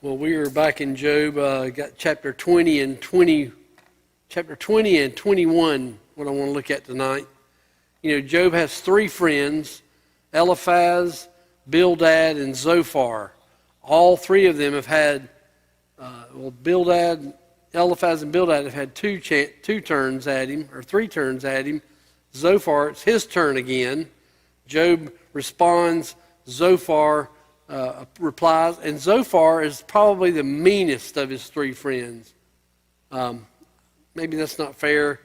Well, we are back in Job, got chapter 20 and 21, what I want to look at tonight. You know, Job has three friends, Eliphaz, Bildad, and Zophar. All three of them have had, Eliphaz and Bildad have had two turns at him, or three turns at him. Zophar, it's his turn again. Job responds, Zophar replies, and Zophar is probably the meanest of his three friends. Maybe that's not fair,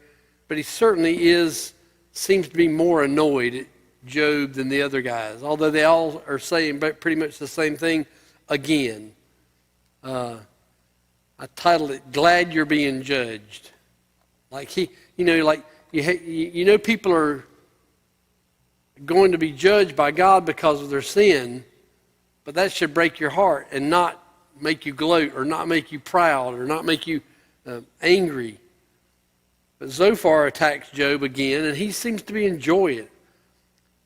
but he certainly seems to be more annoyed at Job than the other guys, although they all are saying pretty much the same thing again. I titled it, Glad You're Being Judged. Like people are going to be judged by God because of their sin, but that should break your heart and not make you gloat or not make you proud or not make you angry. But Zophar attacks Job again, and he seems to be enjoying it.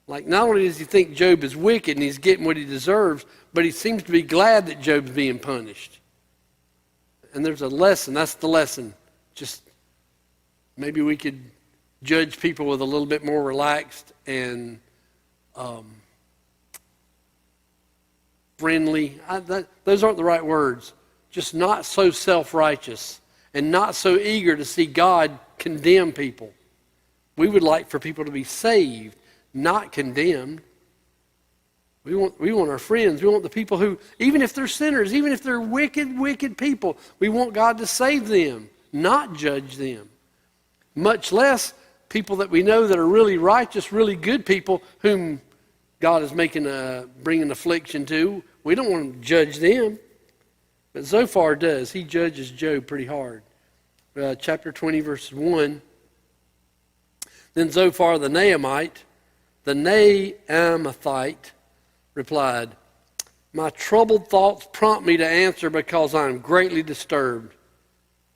Like, not only does he think Job is wicked and he's getting what he deserves, but he seems to be glad that Job's being punished. And there's a lesson. That's the lesson. Just maybe we could judge people with a little bit more relaxed and friendly. Those aren't the right words. Just not so self-righteous and not so eager to see God condemn people. We would like for people to be saved, not condemned. We want our friends. We want the people who, even if they're sinners, even if they're wicked people, we want God to save them, not judge them. Much less people that we know that are really righteous, really good people whom God is bringing affliction to. We don't want to judge them. But Zophar does. He judges Job pretty hard. Chapter 20, verse 1. Then Zophar the Naamathite, replied, My troubled thoughts prompt me to answer because I am greatly disturbed.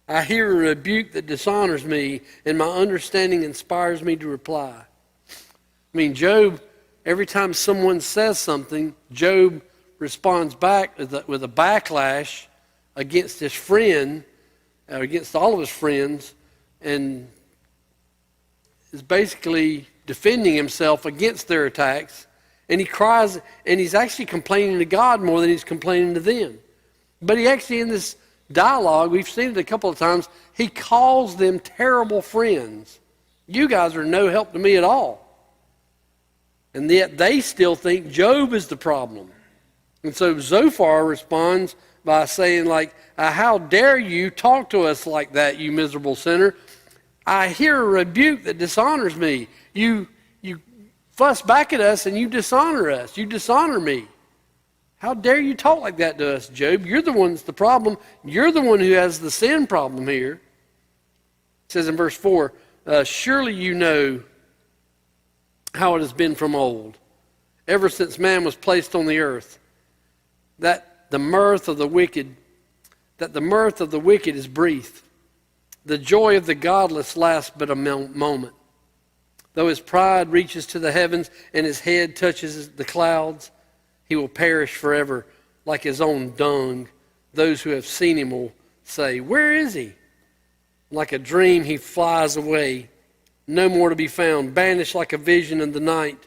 I hear a rebuke that dishonors me, and my understanding inspires me to reply. I mean, Job, every time someone says something, Job responds back with a backlash against his friend, against all of his friends, and is basically defending himself against their attacks. And he cries, and he's actually complaining to God more than he's complaining to them. But he actually, in this dialogue, we've seen it a couple of times, he calls them terrible friends. You guys are no help to me at all. And yet they still think Job is the problem. And so Zophar responds by saying, how dare you talk to us like that, you miserable sinner? I hear a rebuke that dishonors me. You fuss back at us and you dishonor us. You dishonor me. How dare you talk like that to us, Job? You're the one that's the problem. You're the one who has the sin problem here. It says in verse 4, surely you know how it has been from old, ever since man was placed on the earth, that the mirth of the wicked is brief. The joy of the godless lasts but a moment. Though his pride reaches to the heavens and his head touches the clouds, he will perish forever like his own dung. Those who have seen him will say, where is he? Like a dream he flies away, no more to be found, banished like a vision in the night.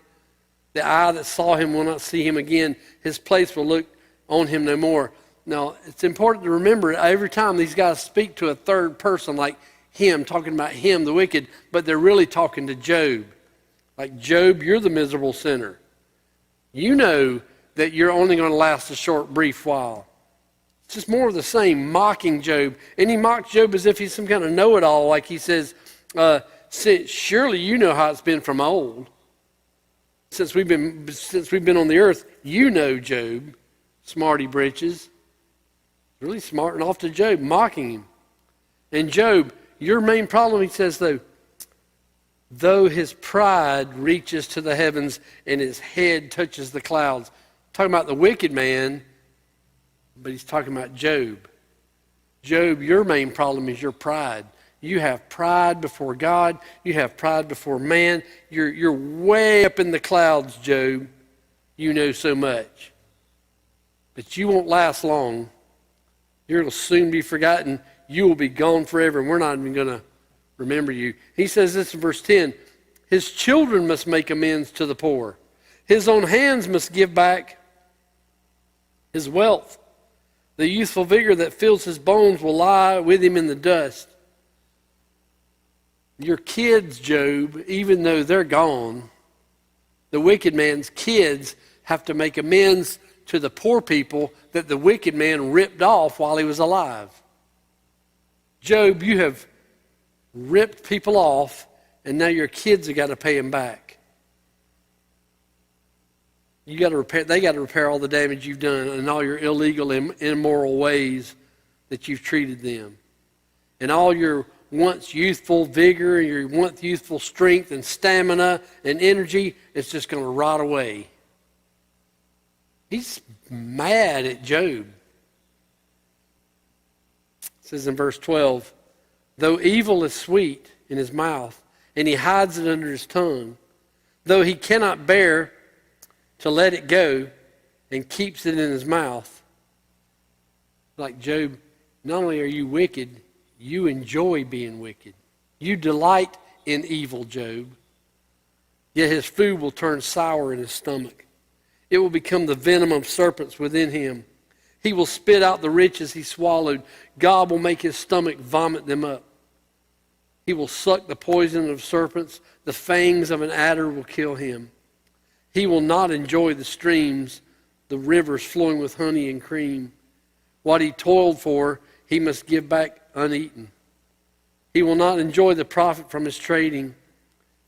The eye that saw him will not see him again. His place will look on him no more. Now, it's important to remember every time these guys speak to a third person like him, talking about him, the wicked, but they're really talking to Job. Like, Job, you're the miserable sinner. You know that you're only going to last a short, brief while. It's just more of the same, mocking Job. And he mocks Job as if he's some kind of know-it-all, like he says, surely you know how it's been from old. Since we've been on the earth, you know, Job, smarty britches. Really smarting off to Job, mocking him. And Job, your main problem, he says, though his pride reaches to the heavens and his head touches the clouds. Talking about the wicked man, but he's talking about Job. Job, your main problem is your pride. You have pride before God. You have pride before man. You're way up in the clouds, Job. You know so much. But you won't last long. You'll soon be forgotten. You will be gone forever, and we're not even going to remember you. He says this in verse 10. His children must make amends to the poor. His own hands must give back his wealth. The youthful vigor that fills his bones will lie with him in the dust. Your kids, Job, even though they're gone, the wicked man's kids have to make amends to the poor people that the wicked man ripped off while he was alive. Job, you have ripped people off, and now your kids have got to pay them back. They got to repair all the damage you've done and all your illegal and immoral ways that you've treated them. And all your once youthful vigor, your once youthful strength and stamina and energy, it's just going to rot away. He's mad at Job. It says in verse 12, though evil is sweet in his mouth, and he hides it under his tongue, though he cannot bear to let it go and keeps it in his mouth. Like Job, not only are you wicked, you enjoy being wicked. You delight in evil, Job. Yet his food will turn sour in his stomach. It will become the venom of serpents within him. He will spit out the riches he swallowed. God will make his stomach vomit them up. He will suck the poison of serpents. The fangs of an adder will kill him. He will not enjoy the streams, the rivers flowing with honey and cream. What he toiled for, he must give back uneaten. He will not enjoy the profit from his trading,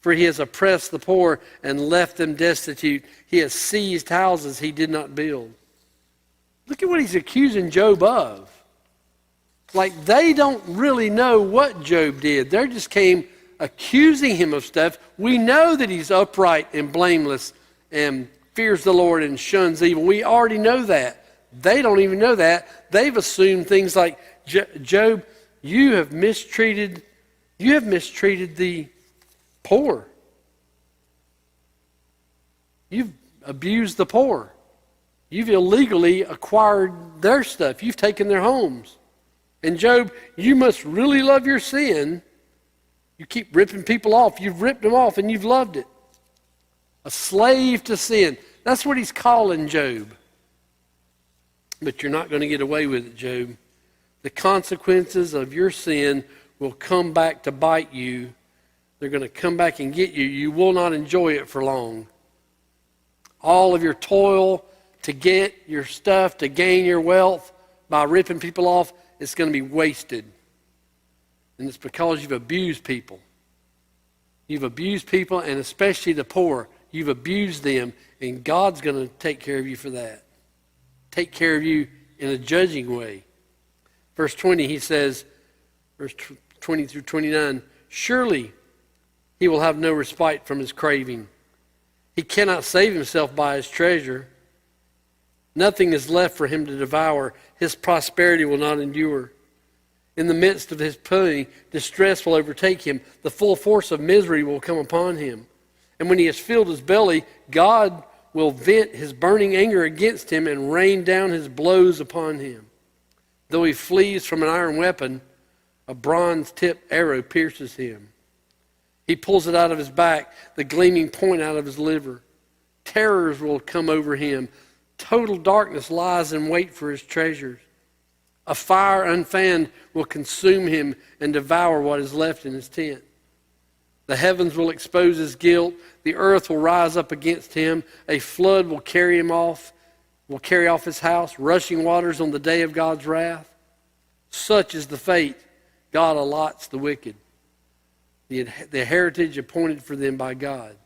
for he has oppressed the poor and left them destitute. He has seized houses he did not build. Look at what he's accusing Job of. Like they don't really know what Job did. They just came accusing him of stuff. We know that he's upright and blameless and fears the Lord and shuns evil. We already know that. They don't even know that. They've assumed things like, Job, you have mistreated the poor. You've abused the poor. You've illegally acquired their stuff. You've taken their homes. And Job, you must really love your sin. You keep ripping people off. You've ripped them off and you've loved it. A slave to sin. That's what he's calling Job. But you're not going to get away with it, Job. The consequences of your sin will come back to bite you. They're going to come back and get you. You will not enjoy it for long. All of your toil to get your stuff, to gain your wealth by ripping people off, it's going to be wasted. And it's because you've abused people. You've abused people, and especially the poor. You've abused them, and God's going to take care of you for that. Take care of you in a judging way. Verse 20, he says, verse 20 through 29, surely he will have no respite from his craving. He cannot save himself by his treasure. Nothing is left for him to devour. His prosperity will not endure. In the midst of his plenty, distress will overtake him. The full force of misery will come upon him. And when he has filled his belly, God will vent his burning anger against him and rain down his blows upon him. Though he flees from an iron weapon, a bronze-tipped arrow pierces him. He pulls it out of his back, the gleaming point out of his liver. Terrors will come over him. Total darkness lies in wait for his treasures. A fire unfanned will consume him and devour what is left in his tent. The heavens will expose his guilt. The earth will rise up against him. A flood will carry off his house, rushing waters on the day of God's wrath. Such is the fate God allots the wicked, the heritage appointed for them by God.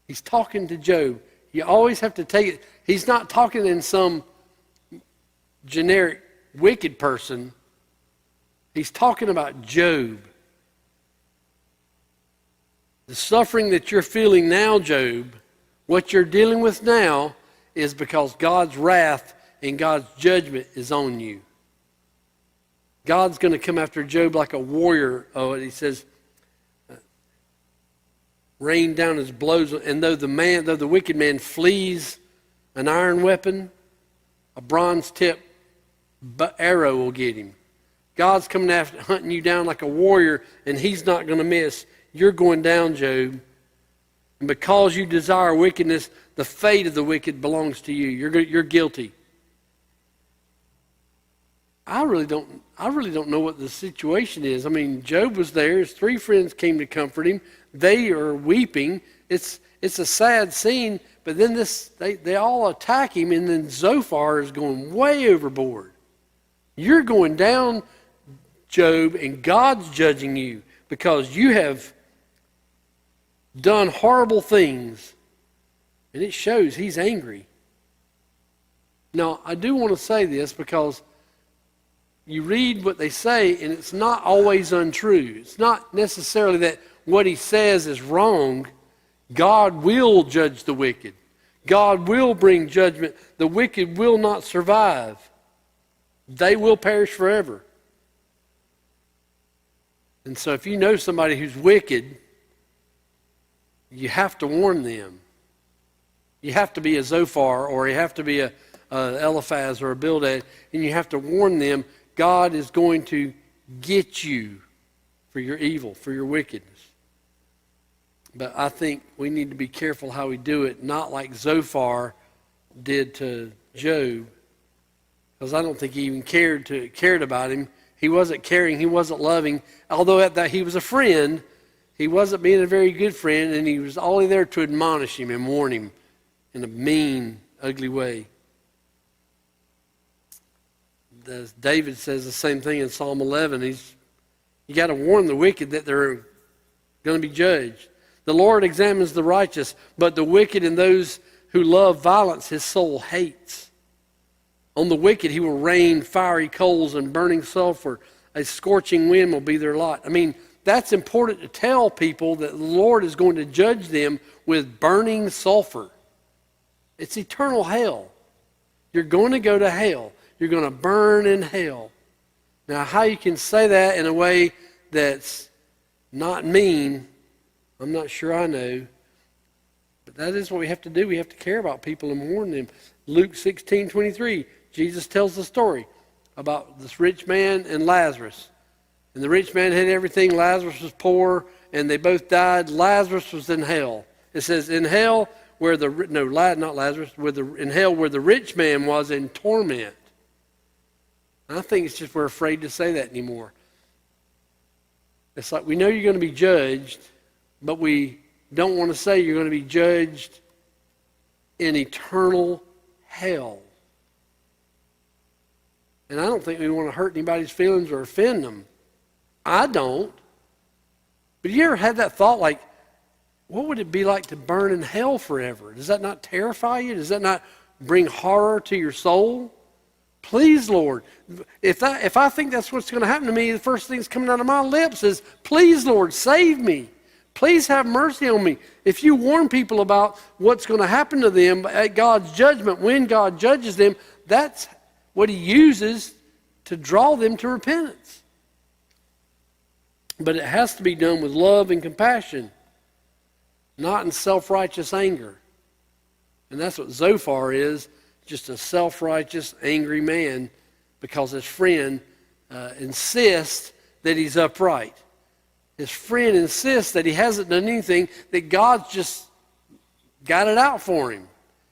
He's talking to Job. You always have to take it. He's not talking in some generic wicked person. He's talking about Job. The suffering that you're feeling now, Job, what you're dealing with now is because God's wrath and God's judgment is on you. God's going to come after Job like a warrior. Oh, he says, rain down his blows. And though the wicked man flees an iron weapon, a bronze tip arrow will get him. God's coming after, hunting you down like a warrior, and he's not going to miss. You're going down, Job. And because you desire wickedness, the fate of the wicked belongs to you. You're guilty. I really don't know what the situation is. I mean, Job was there. His 3 friends came to comfort him. They are weeping. It's a sad scene, but then they all attack him, and then Zophar is going way overboard. You're going down, Job, and God's judging you because you have done horrible things. And it shows he's angry. Now, I do want to say this because you read what they say, and it's not always untrue. It's not necessarily that what he says is wrong. God will judge the wicked. God will bring judgment. The wicked will not survive. They will perish forever. And so if you know somebody who's wicked, you have to warn them. You have to be a Zophar, or you have to be a Eliphaz or a Bildad, and you have to warn them. God is going to get you for your evil, for your wickedness. But I think we need to be careful how we do it, not like Zophar did to Job, because I don't think he even cared about him. He wasn't caring, he wasn't loving. Although at that he was a friend, he wasn't being a very good friend, and he was only there to admonish him and warn him in a mean, ugly way. As David says the same thing in Psalm 11. You got to warn the wicked that they're going to be judged. The Lord examines the righteous, but the wicked and those who love violence his soul hates. On the wicked he will rain fiery coals and burning sulfur. A scorching wind will be their lot. I mean, that's important to tell people that the Lord is going to judge them with burning sulfur. It's eternal hell. You're going to go to hell. You're going to burn in hell. Now, how you can say that in a way that's not mean, I'm not sure I know. But that is what we have to do. We have to care about people and warn them. Luke 16:23, Jesus tells the story about this rich man and Lazarus. And the rich man had everything. Lazarus was poor, and they both died. Lazarus was in hell. It says, in hell, where in hell where the rich man was in torment. I think it's just we're afraid to say that anymore. It's like we know you're going to be judged, but we don't want to say you're going to be judged in eternal hell. And I don't think we want to hurt anybody's feelings or offend them. I don't. But you ever had that thought like, what would it be like to burn in hell forever? Does that not terrify you? Does that not bring horror to your soul? Please, Lord, if I think that's what's going to happen to me, the first thing that's coming out of my lips is, please, Lord, save me. Please have mercy on me. If you warn people about what's going to happen to them at God's judgment, when God judges them, that's what he uses to draw them to repentance. But it has to be done with love and compassion, not in self-righteous anger. And that's what Zophar is, just a self-righteous, angry man, because his friend insists that he's upright. His friend insists that he hasn't done anything, that God's just got it out for him.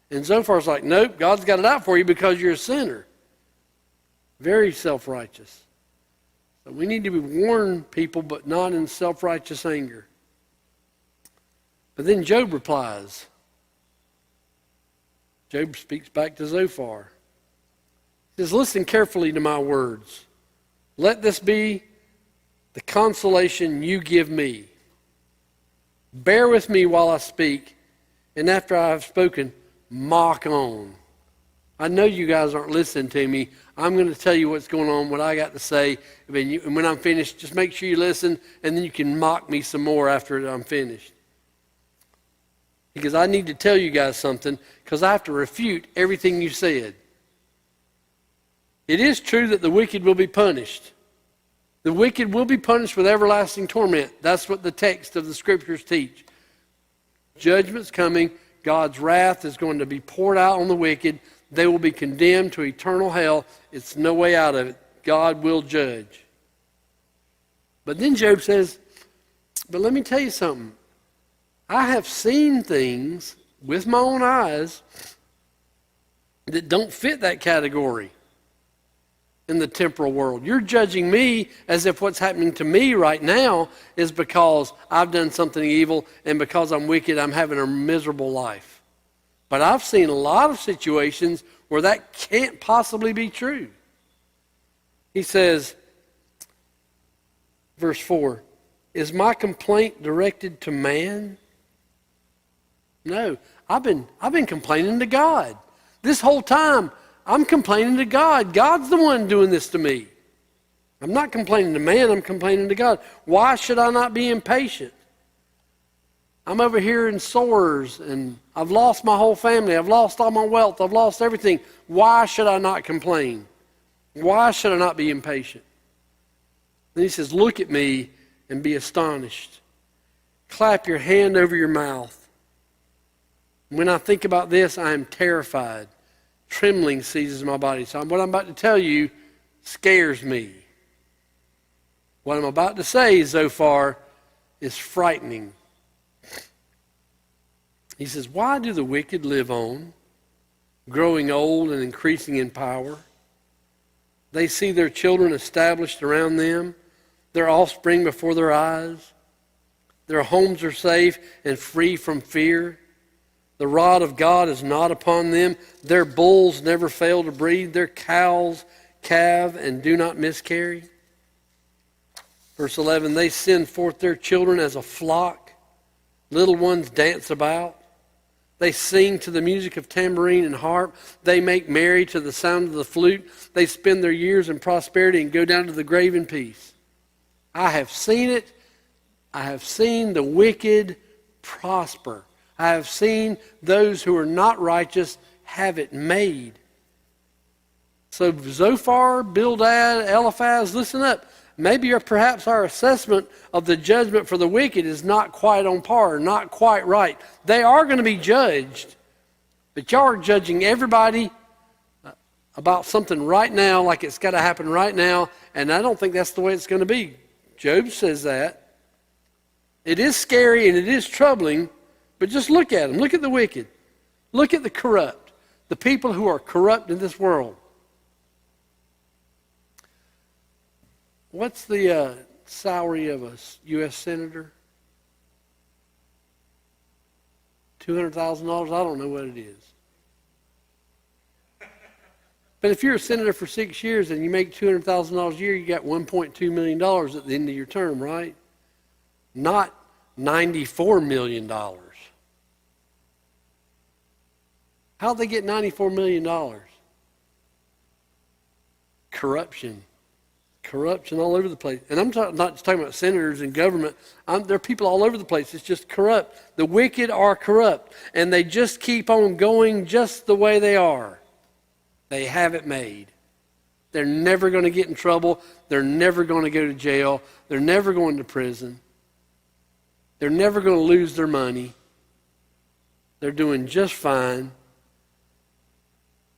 And Zophar's like, nope, God's got it out for you because you're a sinner. Very self-righteous. So we need to warn people, but not in self-righteous anger. But then Job replies. Job speaks back to Zophar. He says, listen carefully to my words. Let this be the consolation you give me. Bear with me while I speak, and after I have spoken, mock on. I know you guys aren't listening to me. I'm going to tell you what's going on, what I got to say. And when I'm finished, just make sure you listen, and then you can mock me some more after I'm finished. Because I need to tell you guys something, because I have to refute everything you said. It is true that the wicked will be punished. The wicked will be punished with everlasting torment. That's what the text of the Scriptures teach. Judgment's coming. God's wrath is going to be poured out on the wicked. They will be condemned to eternal hell. It's no way out of it. God will judge. But then Job says, but let me tell you something. I have seen things with my own eyes that don't fit that category in the temporal world. You're judging me as if what's happening to me right now is because I've done something evil, and because I'm wicked, I'm having a miserable life. But I've seen a lot of situations where that can't possibly be true. He says, verse 4, is my complaint directed to man? No, I've been complaining to God. This whole time, I'm complaining to God. God's the one doing this to me. I'm not complaining to man, I'm complaining to God. Why should I not be impatient? I'm over here in sores, and I've lost my whole family. I've lost all my wealth. I've lost everything. Why should I not complain? Why should I not be impatient? Then he says, look at me and be astonished. Clap your hand over your mouth. When I think about this, I am terrified. Trembling seizes my body. So what I'm about to tell you scares me. What I'm about to say, Zophar, is frightening. He says, why do the wicked live on, growing old and increasing in power? They see their children established around them, their offspring before their eyes. Their homes are safe and free from fear. The rod of God is not upon them. Their bulls never fail to breed. Their cows calve and do not miscarry. Verse 11, they send forth their children as a flock. Little ones dance about. They sing to the music of tambourine and harp. They make merry to the sound of the flute. They spend their years in prosperity and go down to the grave in peace. I have seen it. I have seen the wicked prosper. I have seen those who are not righteous have it made. So Zophar, Bildad, Eliphaz, listen up. Maybe or perhaps our assessment of the judgment for the wicked is not quite on par, not quite right. They are going to be judged, but y'all are judging everybody about something right now like it's got to happen right now, and I don't think that's the way it's going to be. Job says that. It is scary and it is troubling, but just look at them. Look at the wicked. Look at the corrupt, the people who are corrupt in this world. What's the salary of a U.S. senator? $200,000? I don't know what it is. But if you're a senator for 6 years and you make $200,000 a year, you got $1.2 million at the end of your term, right? Not $94 million. How'd they get $94 million? Corruption. Corruption all over the place. And I'm not just talking about senators and government. There are people all over the place. It's just corrupt. The wicked are corrupt. And they just keep on going just the way they are. They have it made. They're never going to get in trouble. They're never going to go to jail. They're never going to prison. They're never going to lose their money. They're doing just fine.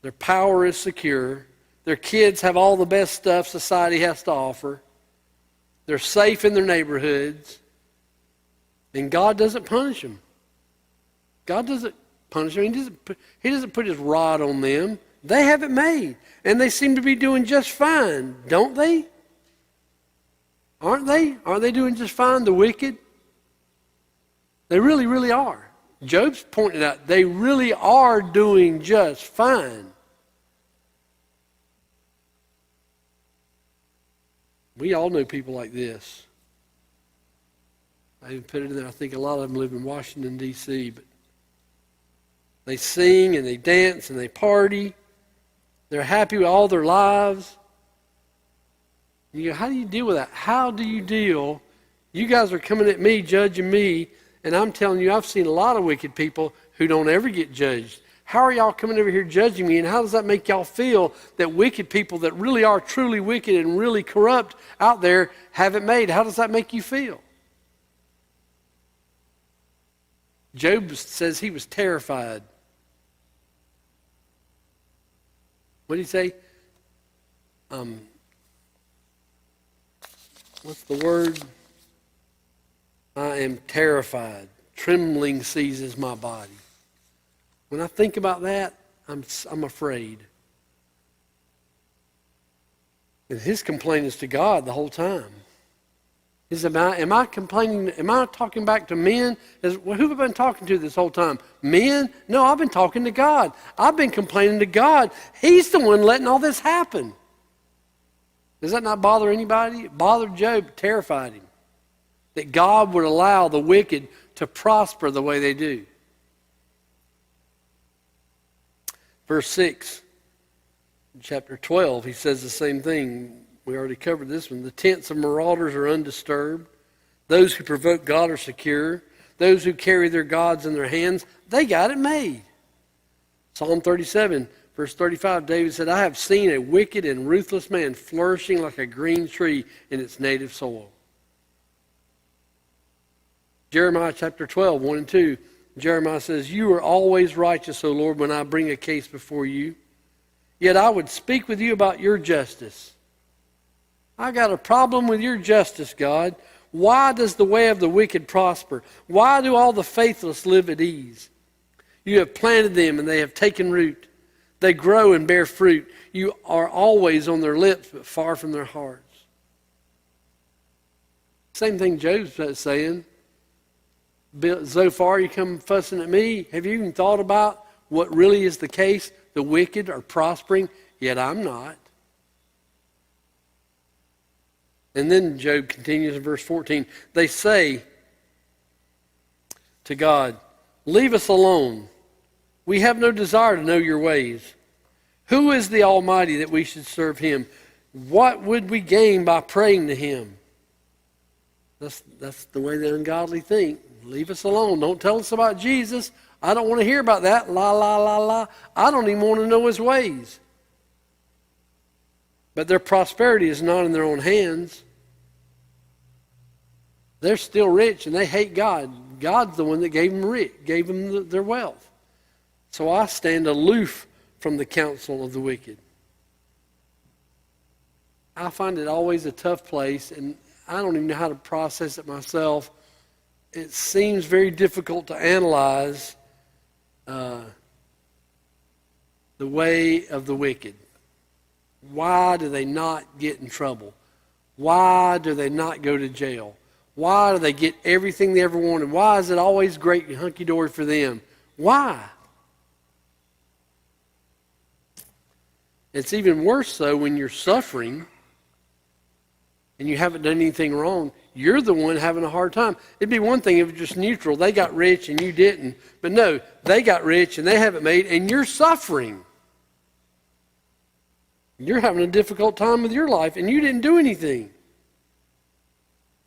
Their power is secure. Their kids have all the best stuff society has to offer. They're safe in their neighborhoods. And God doesn't punish them. God doesn't punish them. He doesn't put his rod on them. They have it made. And they seem to be doing just fine, don't they? Aren't they? Aren't they doing just fine, the wicked? They really, really are. Job's pointed out they really are doing just fine. We all know people like this. I even put it in there. I think a lot of them live in Washington, D.C., but they sing and they dance and they party. They're happy with all their lives. You go, how do you deal with that? How do you deal? You guys are coming at me, judging me, and I'm telling you, I've seen a lot of wicked people who don't ever get judged. How are y'all coming over here judging me, and how does that make y'all feel that wicked people that really are truly wicked and really corrupt out there have it made? How does that make you feel? Job says he was terrified. what did he say? What's the word? I am terrified. Trembling seizes my body. When I think about that, I'm afraid. And his complaint is to God the whole time. Am I complaining? Am I talking back to men? Who have I been talking to this whole time? Men? No, I've been talking to God. I've been complaining to God. He's the one letting all this happen. Does that not bother anybody? It bothered Job, it terrified him. That God would allow the wicked to prosper the way they do. Verse 6, chapter 12, he says the same thing. We already covered this one. The tents of marauders are undisturbed. Those who provoke God are secure. Those who carry their gods in their hands, they got it made. Psalm 37, verse 35, David said, I have seen a wicked and ruthless man flourishing like a green tree in its native soil. Jeremiah chapter 12, 1 and 2, Jeremiah says, you are always righteous, O Lord, when I bring a case before you. Yet I would speak with you about your justice. I got a problem with your justice, God. Why does the way of the wicked prosper? Why do all the faithless live at ease? You have planted them and they have taken root. They grow and bear fruit. You are always on their lips but far from their hearts. Same thing Job's saying. Zophar, you come fussing at me. Have you even thought about what really is the case? The wicked are prospering, yet I'm not. And then Job continues in verse 14. They say to God, leave us alone. We have no desire to know your ways. Who is the Almighty that we should serve him? What would we gain by praying to him? That's the way the ungodly think. Leave us alone. Don't tell us about Jesus. I don't want to hear about that. La, la, la, la. I don't even want to know his ways. But their prosperity is not in their own hands. They're still rich and they hate God. God's the one that gave them their wealth. So I stand aloof from the counsel of the wicked. I find it always a tough place, and I don't even know how to process it myself. It seems very difficult to analyze the way of the wicked. Why do they not get in trouble? Why do they not go to jail? Why do they get everything they ever wanted? Why is it always great and hunky-dory for them? Why? It's even worse, though, when you're suffering and you haven't done anything wrong. You're the one having a hard time. It'd be one thing if it was just neutral. They got rich and you didn't. But no, they got rich and they haven't made, and you're suffering. You're having a difficult time with your life and you didn't do anything.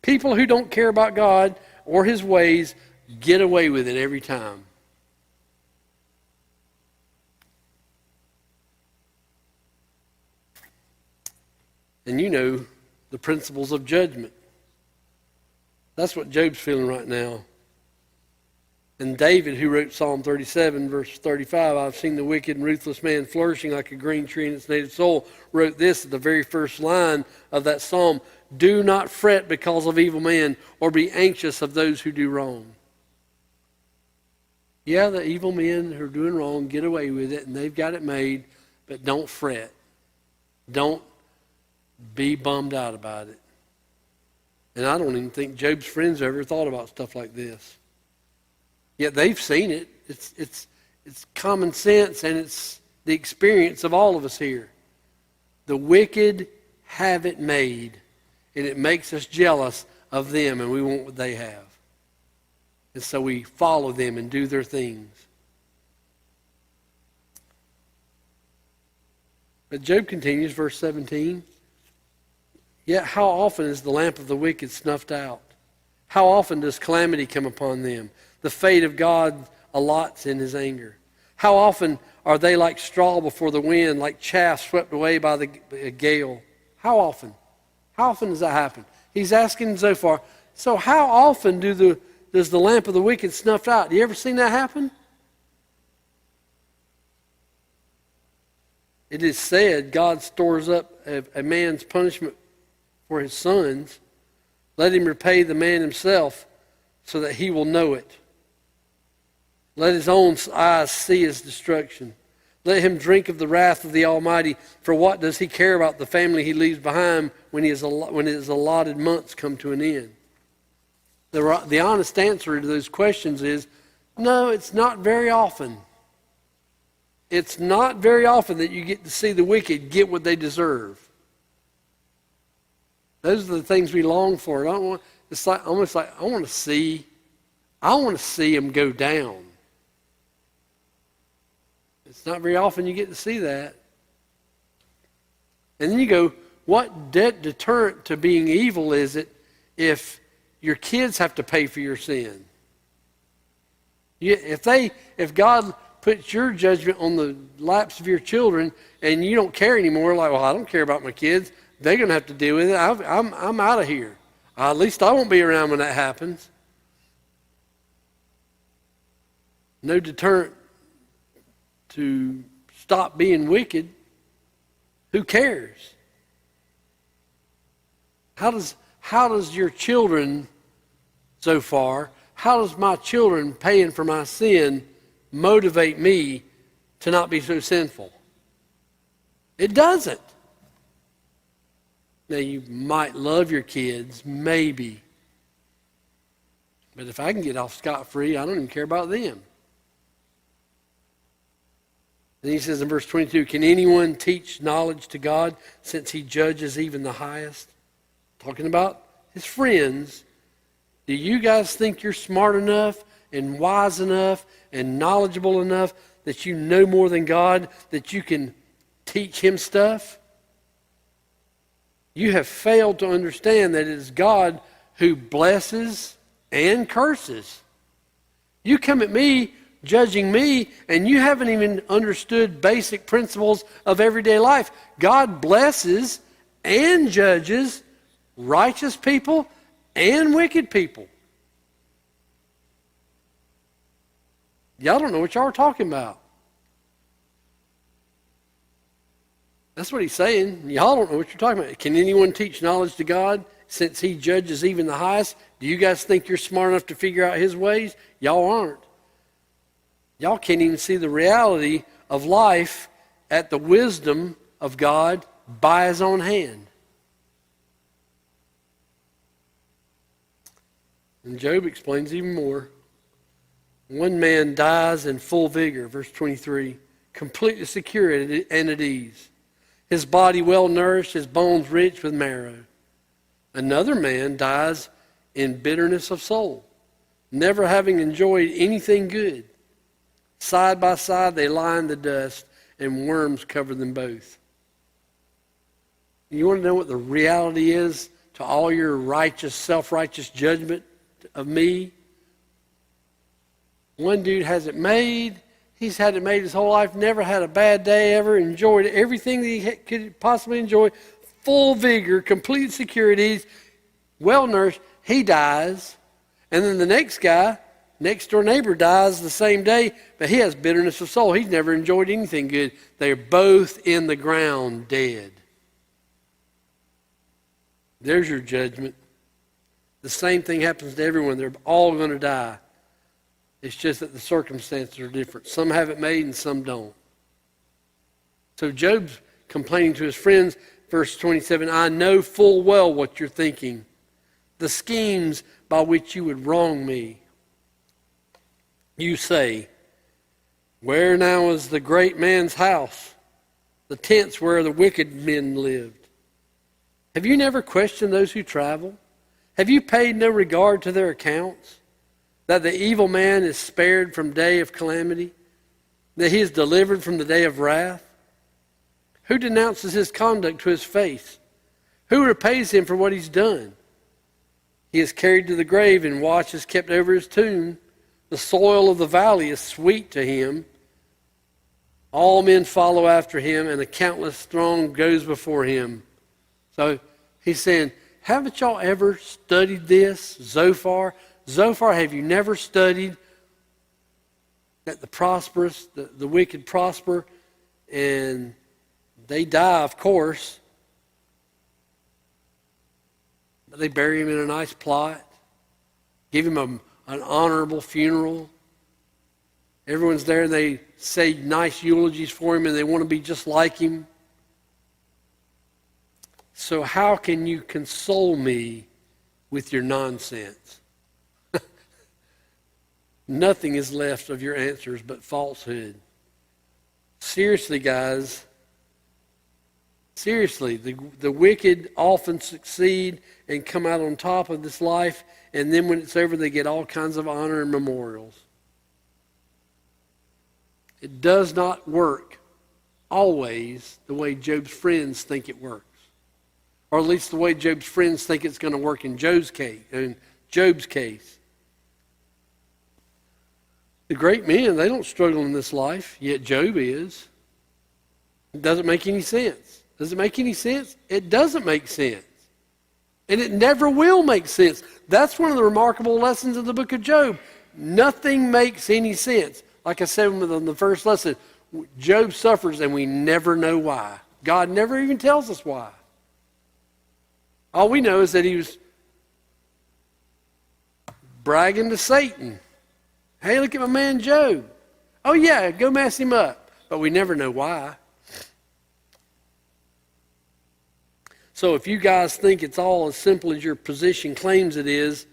People who don't care about God or his ways get away with it every time. And you know the principles of judgment. That's what Job's feeling right now. And David, who wrote Psalm 37, verse 35, I've seen the wicked and ruthless man flourishing like a green tree in its native soil, wrote this at the very first line of that psalm: do not fret because of evil men, or be anxious of those who do wrong. Yeah, the evil men who are doing wrong get away with it, and they've got it made, but don't fret. Don't be bummed out about it. And I don't even think Job's friends ever thought about stuff like this. Yet they've seen it. It's common sense, and it's the experience of all of us here. The wicked have it made, and it makes us jealous of them, and we want what they have. And so we follow them and do their things. But Job continues, verse 17. Yet how often is the lamp of the wicked snuffed out? How often does calamity come upon them? The fate of God allots in his anger. How often are they like straw before the wind, like chaff swept away by the gale? How often? How often does that happen? He's asking Zophar, so how often does the lamp of the wicked snuffed out? You ever seen that happen? It is said, God stores up a man's punishment for his sons. Let him repay the man himself so that he will know it. Let his own eyes see his destruction. Let him drink of the wrath of the Almighty. For what does he care about the family he leaves behind when his allotted months come to an end? The honest answer to those questions is, no, it's not very often. It's not very often that you get to see the wicked get what they deserve. Those are the things we long for. It's like almost like I want to see them go down. It's not very often you get to see that. And then you go, what deterrent to being evil is it if your kids have to pay for your sin? If God puts your judgment on the laps of your children and you don't care anymore, like, well, I don't care about my kids, they're going to have to deal with it. I'm out of here. At least I won't be around when that happens. No deterrent to stop being wicked. Who cares? How does your children, Zophar, how does my children paying for my sin motivate me to not be so sinful? It doesn't. Now, you might love your kids, maybe. But if I can get off scot-free, I don't even care about them. And he says in verse 22, can anyone teach knowledge to God since he judges even the highest? Talking about his friends. Do you guys think you're smart enough and wise enough and knowledgeable enough that you know more than God, that you can teach him stuff? You have failed to understand that it is God who blesses and curses. You come at me judging me, and you haven't even understood basic principles of everyday life. God blesses and judges righteous people and wicked people. Y'all don't know what y'all are talking about. That's what he's saying. Y'all don't know what you're talking about. Can anyone teach knowledge to God since he judges even the highest? Do you guys think you're smart enough to figure out his ways? Y'all aren't. Y'all can't even see the reality of life at the wisdom of God by his own hand. And Job explains even more. One man dies in full vigor, verse 23, completely secure and at ease. His body well nourished, his bones rich with marrow. Another man dies in bitterness of soul, never having enjoyed anything good. Side by side they lie in the dust, and worms cover them both. You want to know what the reality is to all your righteous, self-righteous judgment of me? One dude has it made. He's had it made his whole life, never had a bad day ever, enjoyed everything that he could possibly enjoy, full vigor, complete security, well-nourished. He dies. And then the next guy, next door neighbor, dies the same day, but he has bitterness of soul. He's never enjoyed anything good. They're both in the ground dead. There's your judgment. The same thing happens to everyone. They're all going to die. It's just that the circumstances are different. Some have it made and some don't. So Job's complaining to his friends, verse 27, I know full well what you're thinking, the schemes by which you would wrong me. You say, where now is the great man's house, the tents where the wicked men lived? Have you never questioned those who travel? Have you paid no regard to their accounts? That the evil man is spared from day of calamity, that he is delivered from the day of wrath? Who denounces his conduct to his face? Who repays him for what he's done? He is carried to the grave, and watch is kept over his tomb. The soil of the valley is sweet to him. All men follow after him, and a countless throng goes before him. So he's saying, haven't y'all ever studied this, Zophar? Zophar, have you never studied that the prosperous, the wicked prosper, and They die, of course, but they bury him in a nice plot, give him an honorable funeral. Everyone's there and they say nice eulogies for him and they want to be just like him. So how can you console me with your nonsense? Nothing is left of your answers but falsehood. Seriously, guys. Seriously, the wicked often succeed and come out on top of this life, and then when it's over, they get all kinds of honor and memorials. It does not work always the way Job's friends think it works. Or at least the way Job's friends think it's going to work in Job's case. The great men, they don't struggle in this life, yet Job is. It doesn't make any sense. Does it make any sense? It doesn't make sense. And it never will make sense. That's one of the remarkable lessons of the book of Job. Nothing makes any sense. Like I said in the first lesson, Job suffers and we never know why. God never even tells us why. All we know is that he was bragging to Satan. Hey, look at my man Job. Oh yeah, go mess him up. But we never know why. So if you guys think it's all as simple as your position claims it is,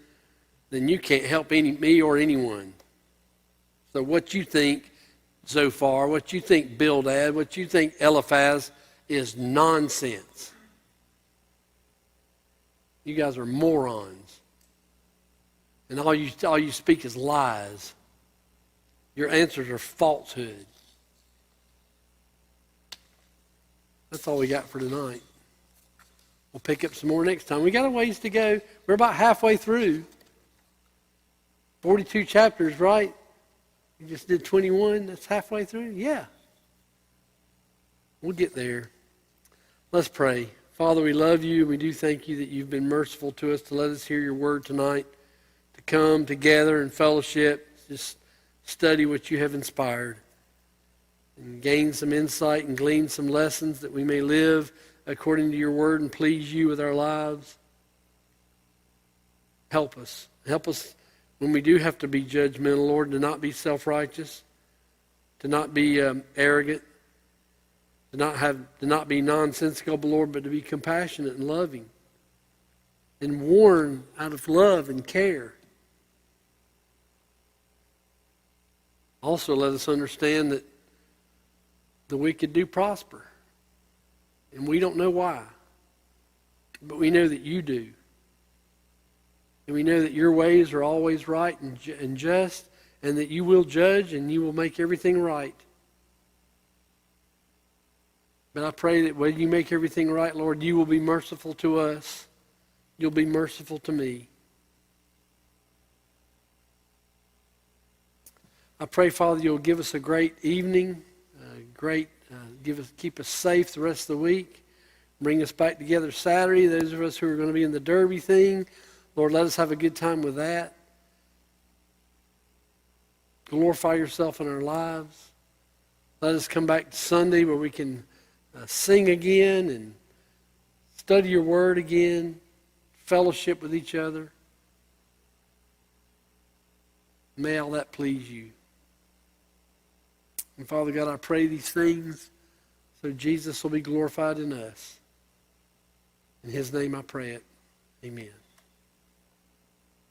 then you can't help me or anyone. So what you think, Zophar, what you think, Bildad, what you think, Eliphaz, is nonsense. You guys are morons. And all you speak is lies. Your answers are falsehood. That's all we got for tonight. We'll pick up some more next time. We got a ways to go. We're about halfway through. 42 chapters, right? You just did 21. That's halfway through? Yeah. We'll get there. Let's pray. Father, we love you. We do thank you that you've been merciful to us to let us hear your word tonight, to come together in fellowship, just study what you have inspired, and gain some insight and glean some lessons that we may live according to your word and please you with our lives. Help us. Help us when we do have to be judgmental, Lord, to not be self-righteous, to not be arrogant, to not be nonsensical, Lord, but to be compassionate and loving and warn out of love and care. Also, let us understand that the wicked do prosper. And we don't know why. But we know that you do. And we know that your ways are always right and just, and that you will judge and you will make everything right. But I pray that when you make everything right, Lord, you will be merciful to us. You'll be merciful to me. I pray, Father, you'll give us a great evening, keep us safe the rest of the week. Bring us back together Saturday. Those of us who are going to be in the Derby thing, Lord, let us have a good time with that. Glorify yourself in our lives. Let us come back to Sunday where we can sing again and study your word again, fellowship with each other. May all that please you. And Father God, I pray these things so Jesus will be glorified in us. In his name I pray it. Amen.